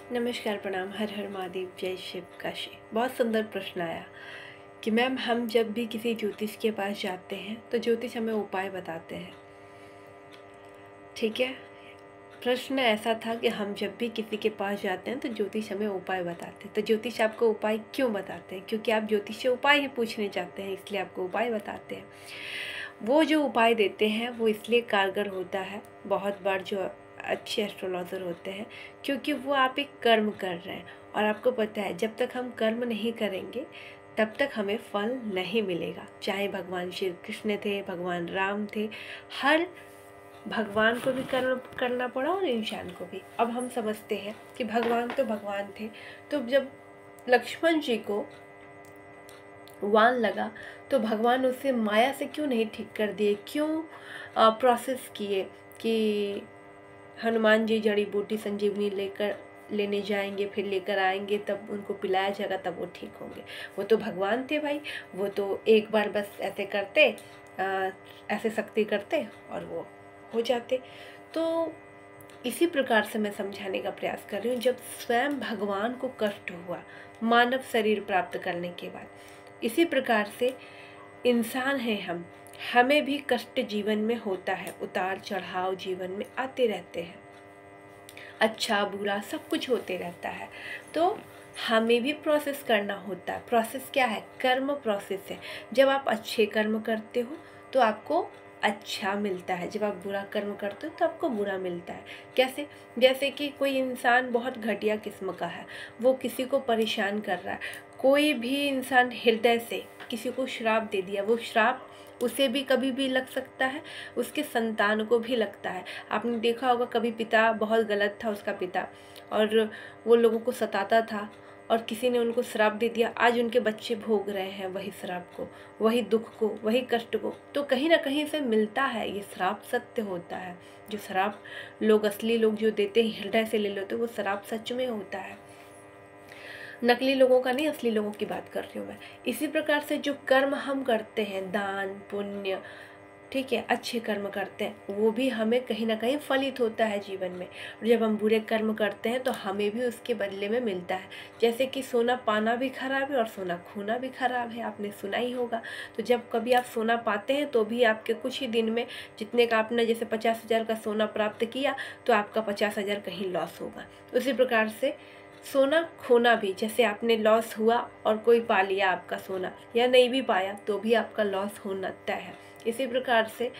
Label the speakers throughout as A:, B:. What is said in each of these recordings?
A: नमस्कार, प्रणाम, हर हर महादेव, जय शिव काशी। बहुत सुंदर प्रश्न आया कि मैम हम जब भी किसी ज्योतिष के पास जाते हैं तो ज्योतिष हमें उपाय बताते हैं। ठीक है, प्रश्न ऐसा था कि हम जब भी किसी के पास जाते हैं तो ज्योतिष हमें उपाय बताते हैं। तो ज्योतिष आपको उपाय क्यों बताते हैं? क्योंकि आप ज्योतिष से उपाय ही पूछने चाहते हैं, इसलिए आपको उपाय बताते हैं। वो जो उपाय देते हैं वो इसलिए कारगर होता है, बहुत बार जो अच्छे एस्ट्रोलॉजर होते हैं, क्योंकि वो आप एक कर्म कर रहे हैं और आपको पता है जब तक हम कर्म नहीं करेंगे तब तक हमें फल नहीं मिलेगा। चाहे भगवान श्री कृष्ण थे, भगवान राम थे, हर भगवान को भी कर्म करना पड़ा और इंसान को भी। अब हम समझते हैं कि भगवान तो भगवान थे, तो जब लक्ष्मण जी को वान लगा तो भगवान उसे माया से क्यों नहीं ठीक कर दिए? क्यों प्रोसेस किए कि हनुमान जी जड़ी बूटी संजीवनी लेने जाएंगे, फिर लेकर आएंगे, तब उनको पिलाया जाएगा, तब वो ठीक होंगे। वो तो भगवान थे भाई, वो तो एक बार बस ऐसे करते, ऐसे शक्ति करते और वो हो जाते। तो इसी प्रकार से मैं समझाने का प्रयास कर रही हूँ। जब स्वयं भगवान को कष्ट हुआ मानव शरीर प्राप्त करने के बाद, इसी प्रकार से इंसान हैं हम, हमें भी कष्ट जीवन में होता है, उतार चढ़ाव जीवन में आते रहते हैं, अच्छा बुरा सब कुछ होते रहता है। तो हमें भी प्रोसेस करना होता है। प्रोसेस क्या है? कर्म प्रोसेस है। जब आप अच्छे कर्म करते हो तो आपको अच्छा मिलता है, जब आप बुरा कर्म करते हो तो आपको बुरा मिलता है। कैसे? जैसे कि कोई इंसान बहुत घटिया किस्म का है, वो किसी को परेशान कर रहा है, कोई भी इंसान हृदय से किसी को श्राप दे दिया, वो श्राप उसे भी कभी भी लग सकता है, उसके संतान को भी लगता है। आपने देखा होगा कभी पिता बहुत गलत था, उसका पिता, और वो लोगों को सताता था और किसी ने उनको श्राप दे दिया, आज उनके बच्चे भोग रहे हैं वही श्राप को, वही दुख को, वही कष्ट को। तो कहीं ना कहीं से मिलता है, ये श्राप सत्य होता है। जो श्राप लोग, असली लोग जो देते हैं, हृदय से ले लेते, वो श्राप सच में होता है। नकली लोगों का नहीं, असली लोगों की बात कर रही हूँ मैं। इसी प्रकार से जो कर्म हम करते हैं, दान पुण्य, ठीक है, अच्छे कर्म करते हैं, वो भी हमें कहीं ना कहीं फलित होता है जीवन में। और जब हम बुरे कर्म करते हैं तो हमें भी उसके बदले में मिलता है। जैसे कि सोना पाना भी खराब है और सोना खोना भी खराब है, आपने सुना ही होगा। तो जब कभी आप सोना पाते हैं तो भी आपके कुछ ही दिन में, जितने का आपने जैसे 50,000 का सोना प्राप्त किया तो आपका 50,000 कहीं लॉस होगा। उसी प्रकार से सोना खोना भी, जैसे आपने लॉस हुआ और कोई पा लिया आपका सोना, या नहीं भी पाया तो भी आपका लॉस होना तय है। इसी प्रकार से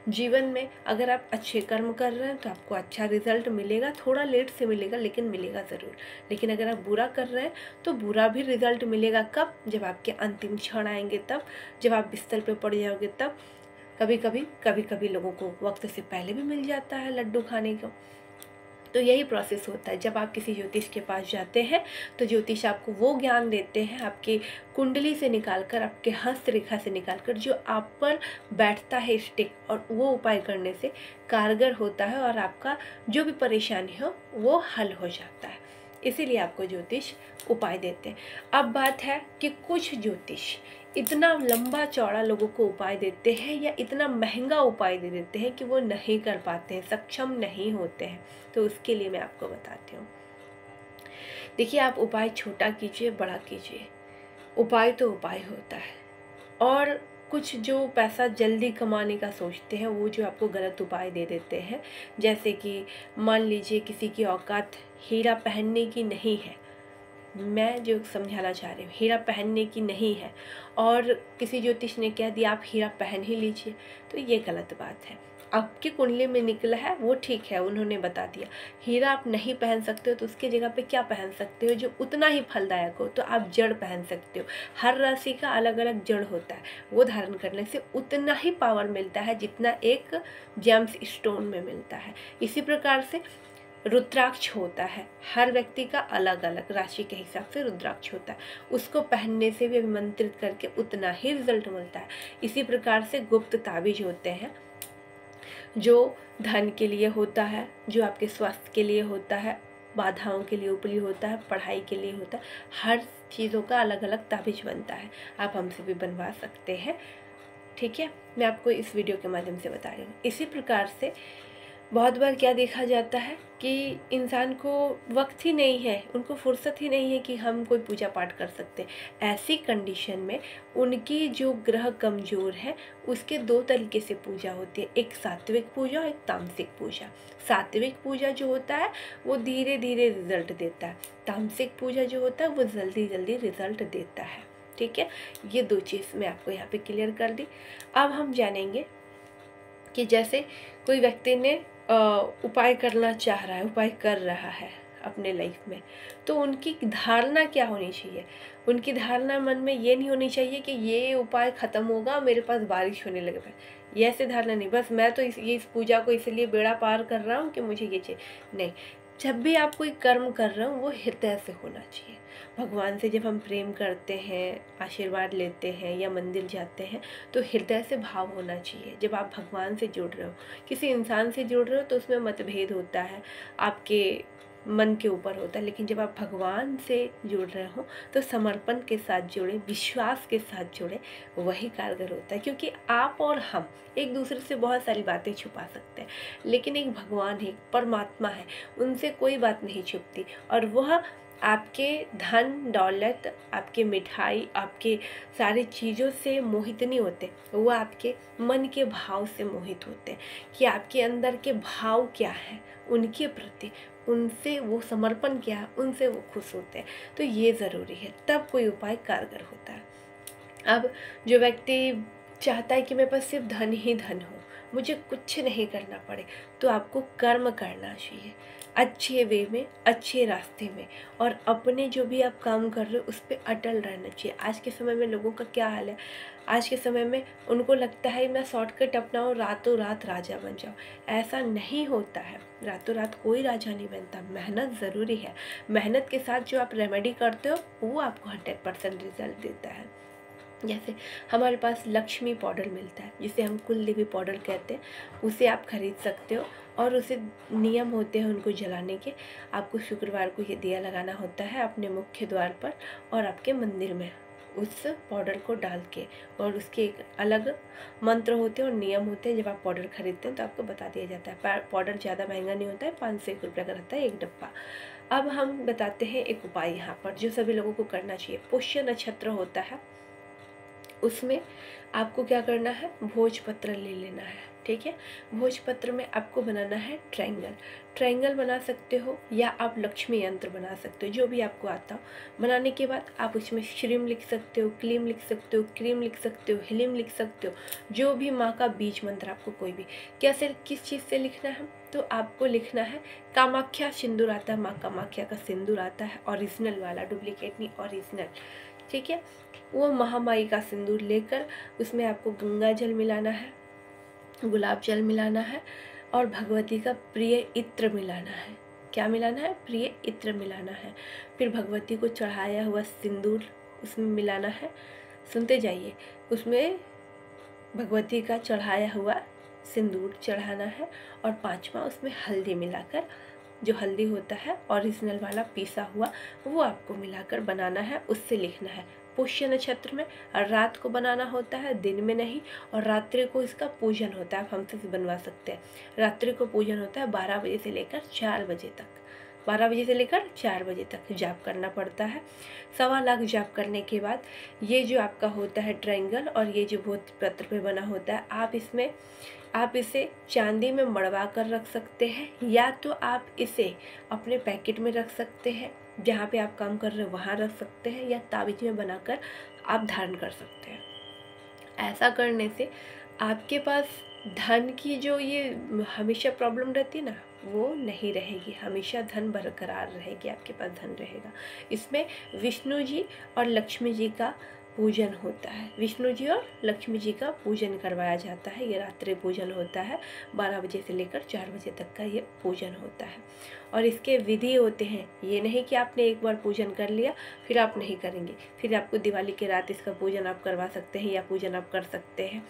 A: जीवन में अगर आप अच्छे कर्म कर रहे हैं तो आपको अच्छा रिजल्ट मिलेगा, थोड़ा लेट से मिलेगा लेकिन मिलेगा ज़रूर। लेकिन अगर आप बुरा कर रहे हैं तो बुरा भी रिजल्ट मिलेगा। कब? जब आपके अंतिम क्षण आएंगे, तब जब आप बिस्तर पे पड़ जाओगे तब। कभी कभी लोगों को वक्त से पहले भी मिल जाता है लड्डू खाने को। तो यही प्रोसेस होता है। जब आप किसी ज्योतिष के पास जाते हैं तो ज्योतिष आपको वो ज्ञान देते हैं, आपकी कुंडली से निकालकर, आपके हस्तरेखा से निकालकर, जो आप पर बैठता है स्टिक, और वो उपाय करने से कारगर होता है और आपका जो भी परेशानी हो वो हल हो जाता है। इसीलिए आपको ज्योतिष उपाय देते हैं। अब बात है कि कुछ ज्योतिष इतना लंबा चौड़ा लोगों को उपाय देते हैं या इतना महंगा उपाय दे देते हैं कि वो नहीं कर पाते हैं, सक्षम नहीं होते हैं। तो उसके लिए मैं आपको बताती हूँ। देखिए, आप उपाय छोटा कीजिए, बड़ा कीजिए, उपाय तो उपाय होता है। और कुछ जो पैसा जल्दी कमाने का सोचते हैं, वो जो आपको गलत उपाय दे देते हैं, जैसे कि मान लीजिए किसी की औकात हीरा पहनने की नहीं है, मैं जो समझाना चाह रही हूँ, हीरा पहनने की नहीं है, और किसी ज्योतिष ने कह दिया आप हीरा पहन ही लीजिए, तो ये गलत बात है। आपकी कुंडली में निकला है वो ठीक है, उन्होंने बता दिया। हीरा आप नहीं पहन सकते हो तो उसके जगह पे क्या पहन सकते हो जो उतना ही फलदायक हो? तो आप जड़ पहन सकते हो। हर राशि का अलग अलग जड़ होता है, वो धारण करने से उतना ही पावर मिलता है जितना एक जेम्स स्टोन में मिलता है। इसी प्रकार से रुद्राक्ष होता है, हर व्यक्ति का अलग अलग राशि के हिसाब से रुद्राक्ष होता है, उसको पहनने से भी अभिमंत्रित करके उतना ही रिजल्ट मिलता है। इसी प्रकार से गुप्त ताबीज होते हैं, जो धन के लिए होता है, जो आपके स्वास्थ्य के लिए होता है, बाधाओं के लिए ऊपरी होता है, पढ़ाई के लिए होता है। हर चीज़ों का अलग अलग ताबीज बनता है, आप हमसे भी बनवा सकते हैं। ठीक है, मैं आपको इस वीडियो के माध्यम से बता रही हूँ। इसी प्रकार से बहुत बार क्या देखा जाता है कि इंसान को वक्त ही नहीं है, उनको फुर्सत ही नहीं है कि हम कोई पूजा पाठ कर सकते। ऐसी कंडीशन में उनकी जो ग्रह कमज़ोर है उसके दो तरीके से पूजा होती है, एक सात्विक पूजा और एक तामसिक पूजा। सात्विक पूजा जो होता है वो धीरे धीरे रिजल्ट देता है, तामसिक पूजा जो होता है वो जल्दी जल्दी रिजल्ट देता है। ठीक है, ये दो चीज़ मैं आपको यहाँ पे क्लियर कर दी। अब हम जानेंगे कि जैसे कोई व्यक्ति ने उपाय करना चाह रहा है, उपाय कर रहा है अपने लाइफ में, तो उनकी धारणा क्या होनी चाहिए। उनकी धारणा मन में ये नहीं होनी चाहिए कि ये उपाय ख़त्म होगा मेरे पास बारिश होने लगे। ये ऐसे धारणा नहीं, बस मैं तो इस पूजा को इसलिए बेड़ा पार कर रहा हूँ कि मुझे ये चाहिए। नहीं, जब भी आप कोई कर्म कर रहे हो वो हृदय से होना चाहिए। भगवान से जब हम प्रेम करते हैं, आशीर्वाद लेते हैं या मंदिर जाते हैं तो हृदय से भाव होना चाहिए। जब आप भगवान से जुड़ रहे हो, किसी इंसान से जुड़ रहे हो तो उसमें मतभेद होता है, आपके मन के ऊपर होता है, लेकिन जब आप भगवान से जुड़ रहे हो तो समर्पण के साथ जुड़े, विश्वास के साथ जुड़े, वही कारगर होता है। क्योंकि आप और हम एक दूसरे से बहुत सारी बातें छुपा सकते हैं, लेकिन एक भगवान है, एक परमात्मा है, उनसे कोई बात नहीं छुपती। और वह आपके धन दौलत, आपके मिठाई, आपके सारी चीज़ों से मोहित नहीं होते, वो आपके मन के भाव से मोहित होते हैं कि आपके अंदर के भाव क्या है उनके प्रति, उनसे वो समर्पण क्या है, उनसे वो खुश होते हैं। तो ये ज़रूरी है, तब कोई उपाय कारगर होता है। अब जो व्यक्ति चाहता है कि मेरे पास सिर्फ धन ही धन हो, मुझे कुछ नहीं करना पड़े, तो आपको कर्म करना चाहिए अच्छे वे में, अच्छे रास्ते में, और अपने जो भी आप काम कर रहे हो उस पर अटल रहना चाहिए। आज के समय में लोगों का क्या हाल है, आज के समय में उनको लगता है मैं शॉर्टकट अपनाऊँ, रातों रात राजा बन जाऊँ। ऐसा नहीं होता है, रातों रात कोई राजा नहीं बनता। मेहनत ज़रूरी है, मेहनत के साथ जो आप रेमेडी करते हो वो आपको 100% रिजल्ट देता है। जैसे हमारे पास लक्ष्मी पाउडर मिलता है, जिसे हम कुलदेवी पाउडर कहते हैं, उसे आप खरीद सकते हो। और उसे नियम होते हैं उनको जलाने के। आपको शुक्रवार को ये दिया लगाना होता है अपने मुख्य द्वार पर और आपके मंदिर में, उस पाउडर को डाल के। और उसके एक अलग मंत्र होते हैं और नियम होते हैं। जब आप पाउडर खरीदते हैं तो आपको बता दिया जाता है। पाउडर ज़्यादा महंगा नहीं होता है, 5 से 1 रुपये का रहता है एक डब्बा। अब हम बताते हैं एक उपाय यहाँ पर जो सभी लोगों को करना चाहिए। पुष्य नक्षत्र होता है, उसमें आपको क्या करना है, भोजपत्र ले लेना है। ठीक है, भोजपत्र में आपको बनाना है ट्रायंगल। ट्रायंगल बना सकते हो या आप लक्ष्मी यंत्र बना सकते हो, जो भी आपको आता हो। बनाने के बाद आप उसमें श्रीम लिख सकते हो, क्लीम लिख सकते हो, क्रीम लिख सकते हो, हिलिम लिख सकते हो, जो भी माँ का बीज मंत्र आपको कोई भी। कैसे, किस चीज़ से लिखना है, तो आपको लिखना है कामाख्या सिंदूर आता है, माँ कामाख्या का सिंदूर आता है, ओरिजिनल वाला, डुप्लीकेट नहीं, ओरिजिनल। ठीक है, वो महामाई का सिंदूर लेकर उसमें आपको गंगा जल मिलाना है, गुलाब जल मिलाना है और भगवती का प्रिय इत्र मिलाना है। क्या मिलाना है, प्रिय इत्र मिलाना है। फिर भगवती को चढ़ाया हुआ सिंदूर उसमें मिलाना है। सुनते जाइए, उसमें भगवती का चढ़ाया हुआ सिंदूर चढ़ाना है और 5वां उसमें हल्दी मिलाकर, जो हल्दी होता है ओरिजिनल वाला पीसा हुआ, वो आपको मिलाकर बनाना है, उससे लिखना है। पुष्य नक्षत्र में रात को बनाना होता है, दिन में नहीं। और रात्रि को इसका पूजन होता है, आप हमसे भी बनवा सकते हैं। रात्रि को पूजन होता है 12 बजे से लेकर 4 बजे तक। 12 बजे से लेकर 4 बजे तक जाप करना पड़ता है। 1.25 लाख जाप करने के बाद ये जो आपका होता है ट्रायंगल और ये जो भोजपत्र पे बना होता है, आप इसे चांदी में मड़वा कर रख सकते हैं, या तो आप इसे अपने पैकेट में रख सकते हैं, जहाँ पे आप काम कर रहे हो वहाँ रख सकते हैं, या ताबीज में बनाकर आप धारण कर सकते हैं। ऐसा करने से आपके पास धन की जो ये हमेशा प्रॉब्लम रहती है ना, वो नहीं रहेगी। हमेशा धन बरकरार रहेगी, आपके पास धन रहेगा। इसमें विष्णु जी और लक्ष्मी जी का पूजन होता है, विष्णु जी और लक्ष्मी जी का पूजन करवाया जाता है। ये रात्रि पूजन होता है, 12 बजे से लेकर 4 बजे तक का ये पूजन होता है। और इसके विधि होते हैं, ये नहीं कि आपने एक बार पूजन कर लिया फिर आप नहीं करेंगे, फिर आपको दिवाली की रात इसका पूजन आप करवा सकते हैं या पूजन आप कर सकते हैं।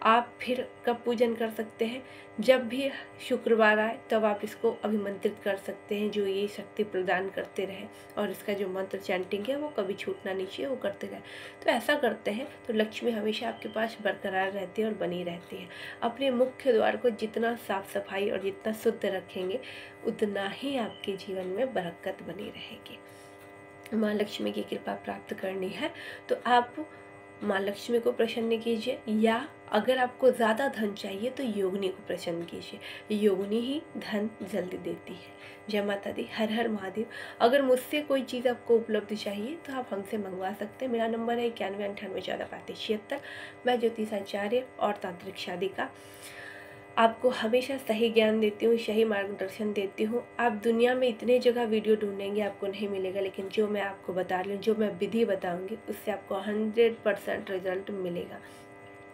A: आप फिर कब पूजन कर सकते हैं, जब भी शुक्रवार आए तब आप इसको अभिमंत्रित कर सकते हैं, जो ये शक्ति प्रदान करते रहे और इसका जो मंत्र चैंटिंग है वो कभी छूटना नहीं चाहिए, वो करते रहे। तो ऐसा करते हैं तो लक्ष्मी हमेशा आपके पास बरकरार रहती है और बनी रहती है। अपने मुख्य द्वार को जितना साफ सफाई और जितना शुद्ध रखेंगे उतना ही आपके जीवन में बरकत बनी रहेगी। माँ लक्ष्मी की कृपा प्राप्त करनी है तो आप माँ लक्ष्मी को प्रसन्न कीजिए, या अगर आपको ज़्यादा धन चाहिए तो योगिनी को प्रसन्न कीजिए। योगिनी ही धन जल्दी देती है। जय माता दी, हर हर महादेव। अगर मुझसे कोई चीज़ आपको उपलब्ध चाहिए तो आप हमसे मंगवा सकते हैं। मेरा नंबर है 9198143576। मैं ज्योतिषाचार्य और तांत्रिक शादी का आपको हमेशा सही ज्ञान देती हूँ, सही मार्गदर्शन देती हूँ। आप दुनिया में इतने जगह वीडियो ढूंढेंगे आपको नहीं मिलेगा, लेकिन जो मैं आपको बता रही हूँ, जो मैं विधि बताऊँगी उससे आपको 100% रिजल्ट मिलेगा।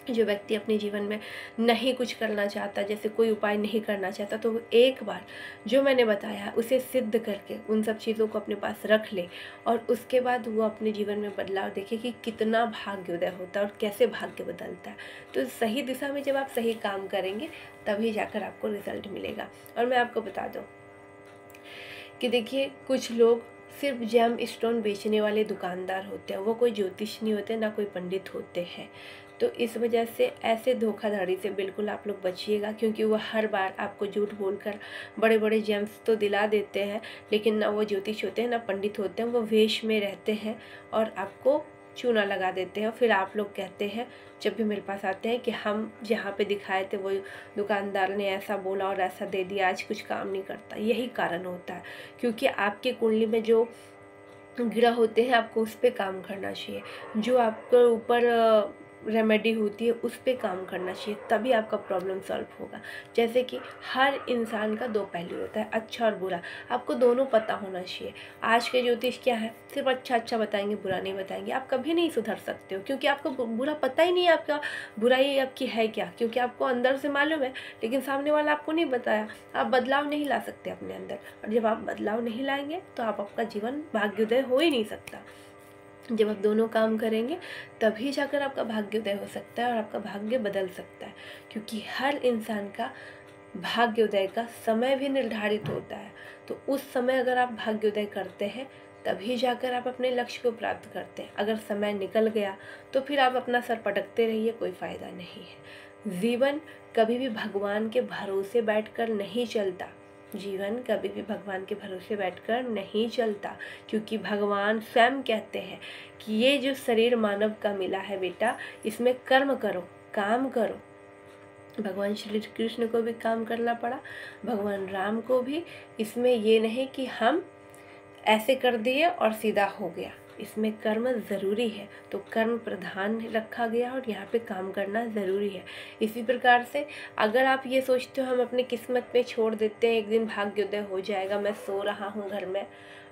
A: जो व्यक्ति अपने जीवन में नहीं कुछ करना चाहता, जैसे कोई उपाय नहीं करना चाहता, तो वो एक बार जो मैंने बताया उसे सिद्ध करके उन सब चीज़ों को अपने पास रख ले और उसके बाद वो अपने जीवन में बदलाव देखे कि कितना भाग्योदय होता है और कैसे भाग्य बदलता है। तो सही दिशा में जब आप सही काम करेंगे तभी जाकर आपको रिजल्ट मिलेगा। और मैं आपको बता दूँ कि देखिए, कुछ लोग सिर्फ जेम स्टोन बेचने वाले दुकानदार होते हैं, वो कोई ज्योतिष नहीं होते, ना कोई पंडित होते हैं। तो इस वजह से ऐसे धोखाधड़ी से बिल्कुल आप लोग बचिएगा, क्योंकि वो हर बार आपको झूठ बोलकर बड़े बड़े जेम्स तो दिला देते हैं, लेकिन ना वो ज्योतिष होते हैं ना पंडित होते हैं। वो वेश में रहते हैं और आपको चूना लगा देते हैं। फिर आप लोग कहते हैं, जब भी मेरे पास आते हैं, कि हम जहाँ पे दिखाए थे वो दुकानदार ने ऐसा बोला और ऐसा दे दिया, आज कुछ काम नहीं करता। यही कारण होता है, क्योंकि आपके कुंडली में जो ग्रह होते हैं आपको उस पर काम करना चाहिए। जो आपके ऊपर रेमेडी होती है उस पर काम करना चाहिए, तभी आपका प्रॉब्लम सॉल्व होगा। जैसे कि हर इंसान का दो पहलू होता है, अच्छा और बुरा। आपको दोनों पता होना चाहिए। आज के ज्योतिष क्या है, सिर्फ अच्छा अच्छा बताएंगे, बुरा नहीं बताएंगे। आप कभी नहीं सुधर सकते हो, क्योंकि आपको बुरा पता ही नहीं है आपका बुराई आपकी है क्या, क्योंकि आपको अंदर से मालूम है, लेकिन सामने वाला आपको नहीं बताया। आप बदलाव नहीं ला सकते अपने अंदर, और जब आप बदलाव नहीं लाएंगे तो आपका जीवन भाग्योदय हो ही नहीं सकता। जब आप दोनों काम करेंगे तभी जाकर आपका भाग्योदय हो सकता है और आपका भाग्य बदल सकता है, क्योंकि हर इंसान का भाग्योदय का समय भी निर्धारित होता है। तो उस समय अगर आप भाग्योदय करते हैं तभी जाकर आप अपने लक्ष्य को प्राप्त करते हैं। अगर समय निकल गया तो फिर आप अपना सर पटकते रहिए, कोई फ़ायदा नहीं है। जीवन कभी भी भगवान के भरोसे बैठकर नहीं चलता। जीवन कभी भी भगवान के भरोसे बैठकर नहीं चलता, क्योंकि भगवान स्वयं कहते हैं कि ये जो शरीर मानव का मिला है बेटा, इसमें कर्म करो, काम करो। भगवान श्री कृष्ण को भी काम करना पड़ा, भगवान राम को भी। इसमें ये नहीं कि हम ऐसे कर दिए और सीधा हो गया, इसमें कर्म ज़रूरी है। तो कर्म प्रधान रखा गया और यहाँ पे काम करना ज़रूरी है। इसी प्रकार से अगर आप ये सोचते हो हम अपनी किस्मत पे छोड़ देते हैं, एक दिन भाग्योदय हो जाएगा, मैं सो रहा हूँ घर में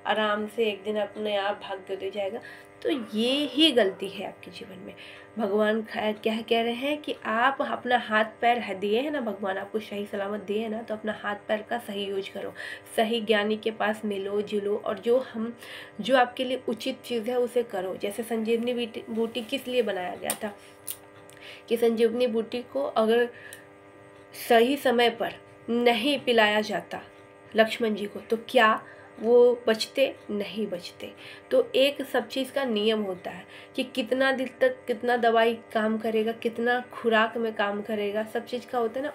A: आराम से, एक दिन अपने आप भाग्योदय हो जाएगा, तो ये ही गलती है आपके जीवन में। भगवान क्या कह रहे हैं कि आप अपना हाथ पैर दिए हैं ना, भगवान आपको सही सलामत दिए हैं ना, तो अपना हाथ पैर का सही यूज करो, सही ज्ञानी के पास मिलो जुलो, और जो आपके लिए उचित चीज़ है उसे करो। जैसे संजीवनी बूटी किस लिए बनाया गया था, कि संजीवनी बूटी को अगर सही समय पर नहीं पिलाया जाता लक्ष्मण जी को, तो क्या वो बचते? नहीं बचते। तो एक सब चीज़ का नियम होता है कि कितना दिन तक कितना दवाई काम करेगा, कितना खुराक में काम करेगा, सब चीज़ का होता है ना।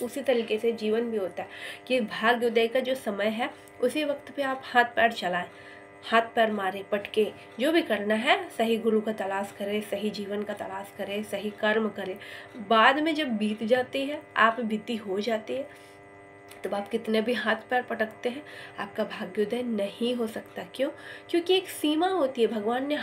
A: उसी तरीके से जीवन भी होता है कि भाग्योदय का जो समय है उसी वक्त पे आप हाथ पैर चलाएं, हाथ पैर मारे, पटके, जो भी करना है सही गुरु का तलाश करें, सही जीवन का तलाश करें, सही कर्म करें। बाद में जब बीत जाती है, आप बीती हो जाती है, तब आप कितने भी हाथ पैर पटकते हैं, आपका भाग्योदय नहीं हो सकता। क्यों? क्योंकि एक सीमा होती है। भगवान ने